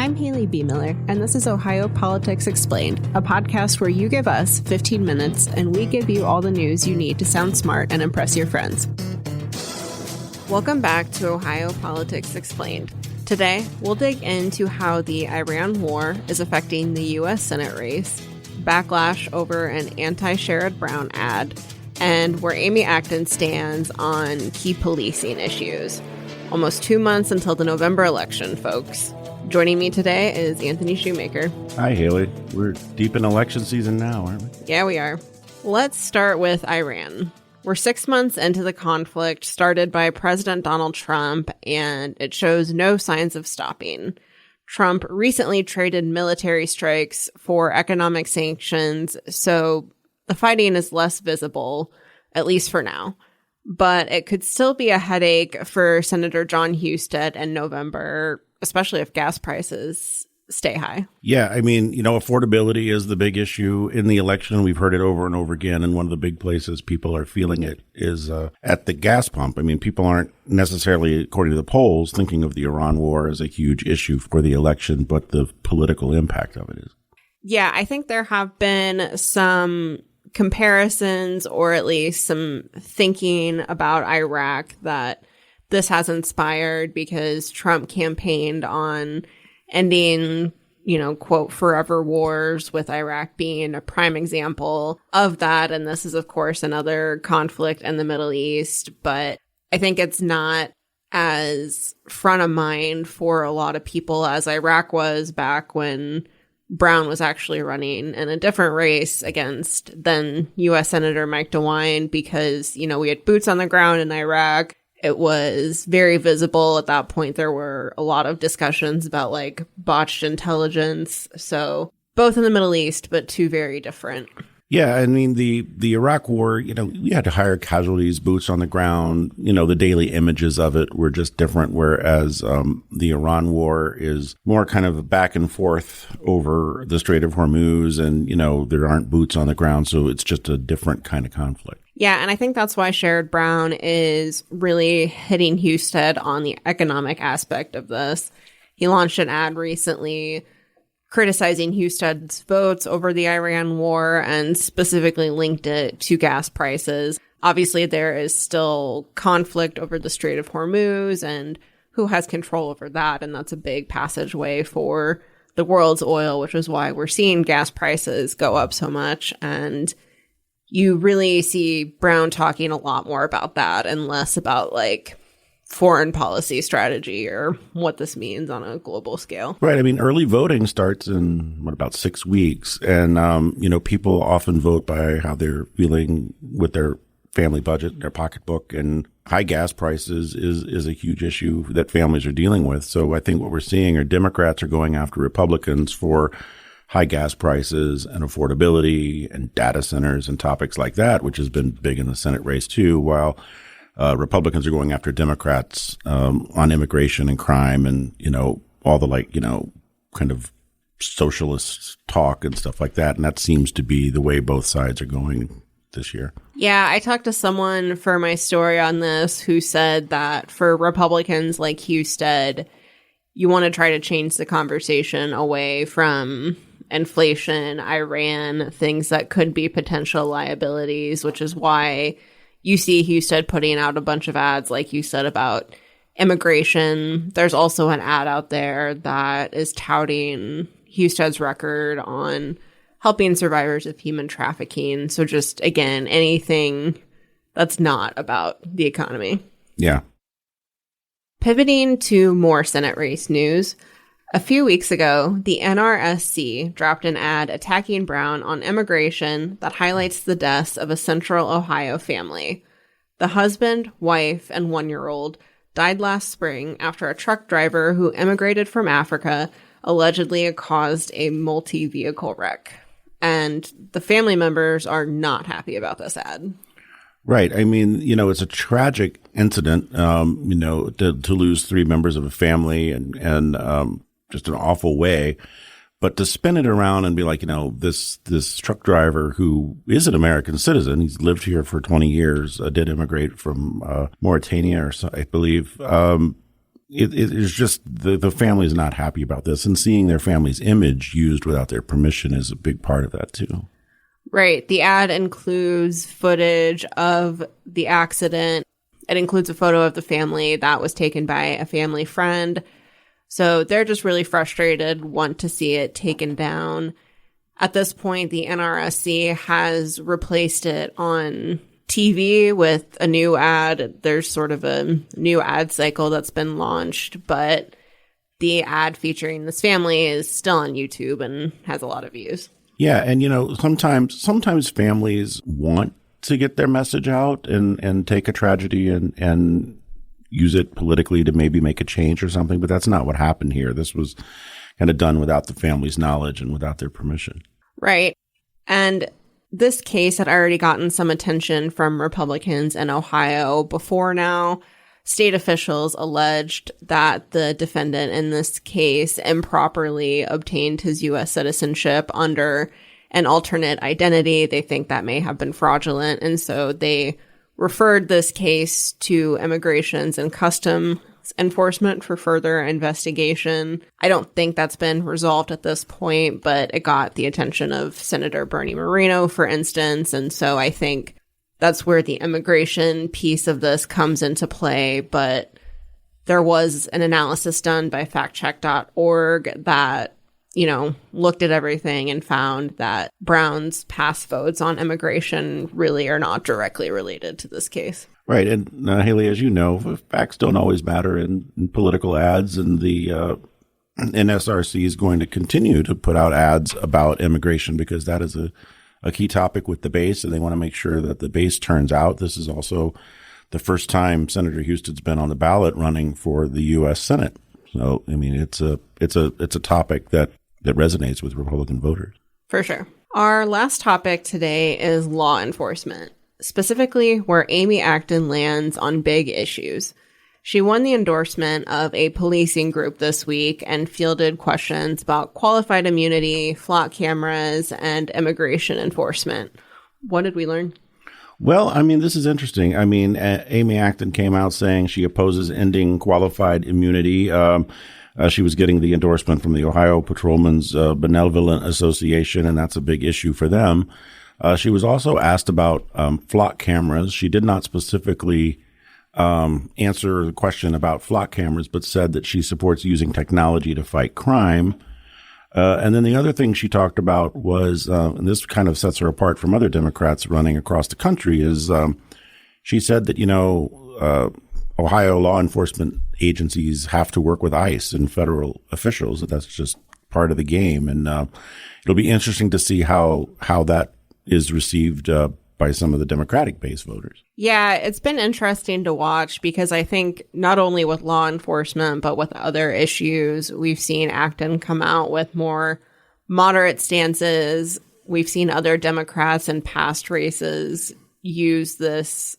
I'm Haley B. Miller, and this is Ohio Politics Explained, a podcast where you give us 15 minutes and we give you all the news you need to sound smart and impress your friends. Welcome back to Ohio Politics Explained. Today, we'll dig into how the Iran war is affecting the U.S. Senate race, backlash over an anti-Sherrod Brown ad, and where Amy Acton stands on key policing issues. Almost 2 months until the November election, folks. Joining me today is Anthony Shoemaker. Hi, Haley. We're deep in election season now, aren't we? Yeah, we are. Let's start with Iran. We're 6 months into the conflict started by President Donald Trump, and it shows no signs of stopping. Trump recently traded military strikes for economic sanctions, so the fighting is less visible, at least for now. But it could still be a headache for Senator John Husted in November, especially if gas prices stay high. Yeah, I mean, affordability is the big issue in the election. We've heard it over and over again. And one of the big places people are feeling it is at the gas pump. I mean, people aren't necessarily, according to the polls, thinking of the Iran war as a huge issue for the election, but the political impact of it is. Yeah, I think there have been some comparisons, or at least some thinking about Iraq that this has inspired because Trump campaigned on ending, quote, forever wars, with Iraq being a prime example of that. And this is, of course, another conflict in the Middle East. But I think it's not as front of mind for a lot of people as Iraq was back when Brown was actually running in a different race against then U.S. Senator Mike DeWine, because, we had boots on the ground in Iraq. It was very visible at that point. There were a lot of discussions about botched intelligence. So both in the Middle East, but two very different. Yeah, I mean, the Iraq war, we had to hire casualties, boots on the ground. The daily images of it were just different, whereas the Iran war is more kind of a back and forth over the Strait of Hormuz, and, there aren't boots on the ground, so it's just a different kind of conflict. Yeah, and I think that's why Sherrod Brown is really hitting Husted on the economic aspect of this. He launched an ad recently criticizing Husted's votes over the Iran war and specifically linked it to gas prices. Obviously, there is still conflict over the Strait of Hormuz and who has control over that. And that's a big passageway for the world's oil, which is why we're seeing gas prices go up so much. And you really see Brown talking a lot more about that and less about foreign policy strategy or what this means on a global scale. Right. I mean, early voting starts in, about 6 weeks. And, people often vote by how they're feeling with their family budget, their pocketbook, and high gas prices is a huge issue that families are dealing with. So I think what we're seeing are Democrats are going after Republicans for high gas prices and affordability and data centers and topics like that, which has been big in the Senate race too, while Republicans are going after Democrats on immigration and crime and, all the kind of socialist talk and stuff like that. And that seems to be the way both sides are going this year. Yeah, I talked to someone for my story on this who said that for Republicans like Husted, you want to try to change the conversation away from inflation, Iran, things that could be potential liabilities, which is why you see Husted putting out a bunch of ads, like you said, about immigration. There's also an ad out there that is touting Husted's record on helping survivors of human trafficking. So just, again, anything that's not about the economy. Yeah. Pivoting to more Senate race news. A few weeks ago, the NRSC dropped an ad attacking Brown on immigration that highlights the deaths of a Central Ohio family. The husband, wife, and 1-year-old died last spring after a truck driver who immigrated from Africa allegedly caused a multi-vehicle wreck. And the family members are not happy about this ad. Right. I mean, it's a tragic incident, to lose 3 members of a family and just an awful way. But to spin it around and be like, this truck driver who is an American citizen, he's lived here for 20 years, did immigrate from Mauritania or so, I believe, it is just the family's not happy about this, and seeing their family's image used without their permission is a big part of that too. Right. The ad includes footage of the accident. It includes a photo of the family that was taken by a family friend. So they're just really frustrated, want to see it taken down. At this point, the NRSC has replaced it on TV with a new ad. There's sort of a new ad cycle that's been launched, but the ad featuring this family is still on YouTube and has a lot of views. Yeah, and sometimes families want to get their message out and take a tragedy and use it politically to maybe make a change or something, but that's not what happened here. This was kind of done without the family's knowledge and without their permission. Right. And this case had already gotten some attention from Republicans in Ohio before now. State officials alleged that the defendant in this case improperly obtained his U.S. citizenship under an alternate identity. They think that may have been fraudulent, and so they referred this case to Immigrations and Customs Enforcement for further investigation. I don't think that's been resolved at this point, but it got the attention of Senator Bernie Moreno, for instance, and so I think that's where the immigration piece of this comes into play. But there was an analysis done by factcheck.org that, looked at everything and found that Brown's past votes on immigration really are not directly related to this case. Right. And Haley, as you know, facts don't always matter in political ads, and the NSRC is going to continue to put out ads about immigration because that is a key topic with the base, and they want to make sure that the base turns out. This is also the first time Senator Houston's been on the ballot running for the U.S. Senate. So, I mean, it's a topic that resonates with Republican voters. For sure. Our last topic today is law enforcement, specifically where Amy Acton lands on big issues. She won the endorsement of a policing group this week and fielded questions about qualified immunity, flock cameras, and immigration enforcement. What did we learn? Well, I mean, this is interesting. I mean, Amy Acton came out saying she opposes ending qualified immunity. She was getting the endorsement from the Ohio Patrolmen's Benevolent Association, and that's a big issue for them. She was also asked about flock cameras. She did not specifically answer the question about flock cameras, but said that she supports using technology to fight crime. And then the other thing she talked about was, and this kind of sets her apart from other Democrats running across the country, is she said that, Ohio law enforcement agencies have to work with ICE and federal officials. That's just part of the game. And it'll be interesting to see how that is received by some of the Democratic base voters. Yeah, it's been interesting to watch because I think not only with law enforcement, but with other issues, we've seen Acton come out with more moderate stances. We've seen other Democrats in past races use this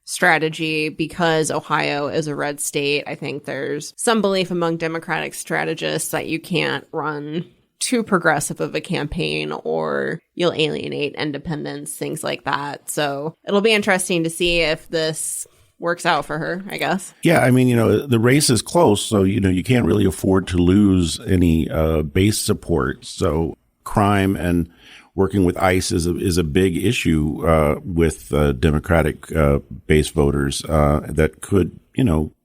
strategy because Ohio is a red state. I think there's some belief among Democratic strategists that you can't run too progressive of a campaign or you'll alienate independents, things like that. So it'll be interesting to see if this works out for her, I guess. Yeah, I mean, the race is close, so, you can't really afford to lose any base support. So crime and working with ICE is a big issue with Democratic base voters that could,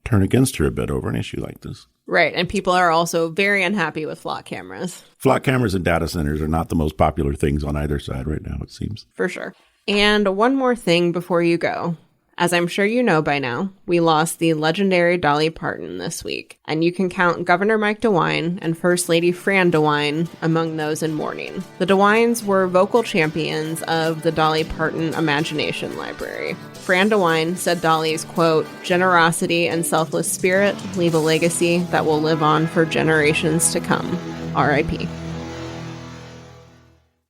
turn against her a bit over an issue like this. Right. And people are also very unhappy with flock cameras. Flock cameras and data centers are not the most popular things on either side right now, it seems. For sure. And one more thing before you go. As I'm sure you know by now, we lost the legendary Dolly Parton this week, and you can count Governor Mike DeWine and First Lady Fran DeWine among those in mourning. The DeWines were vocal champions of the Dolly Parton Imagination Library. Fran DeWine said Dolly's, quote, generosity and selfless spirit leave a legacy that will live on for generations to come. R.I.P.